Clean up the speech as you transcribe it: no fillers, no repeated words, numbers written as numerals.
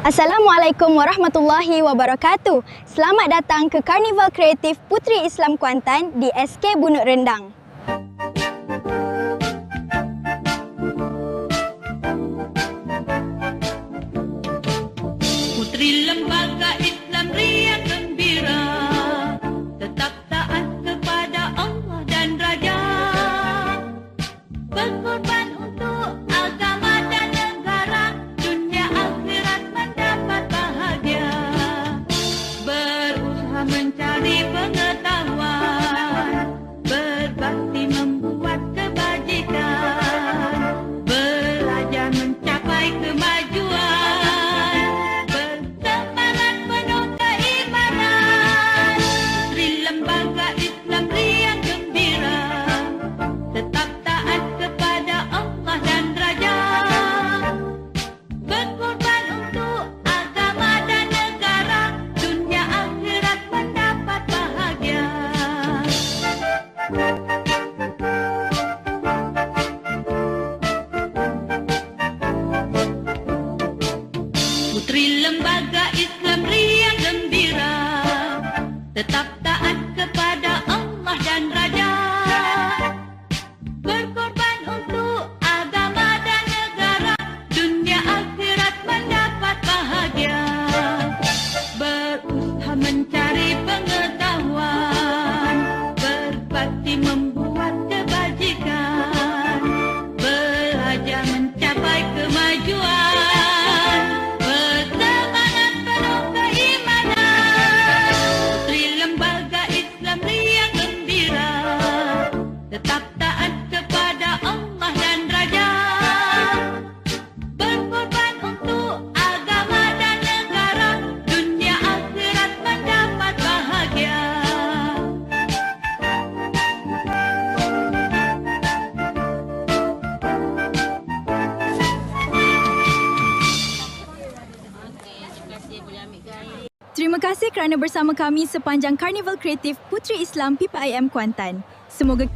Assalamualaikum warahmatullahi wabarakatuh. Selamat datang ke Karnival Kreatif Puteri Islam Kuantan di SK Bunut Rendang. Puteri Lembaga Islam riang gembira, tetap taat kepada Allah dan Raja, berkorban untuk agama dan negara, dunia akhirat mendapat bahagia, berusaha mencari pengetahuan, berbakti membuat kebajikan, belajar mencapai kemajuan, bersemangat penuh keimanan. Puteri Lembaga Islam riang gembira, tetap taat kepada Allah dan Raja, berkorban untuk agama dan negara, dunia akhirat mendapat bahagia. Puteri Lembaga Islam riang gembira, tetap taat kepada Allah dan Raja, berkorban untuk agama dan negara, dunia akhirat mendapat bahagia, berusaha mencari pengetahuan, berbakti membuat kebajikan, belajar mencapai kemajuan, bersemangat penuh keimanan. Puteri Lembaga Islam riang gembira, tetap taat kepada Allah dan Raja, berkorban untuk agama dan negara, dunia akhirat mendapat bahagia. Terima kasih kerana bersama kami sepanjang Karnival Kreatif Puteri Islam PPIM Kuantan. Semoga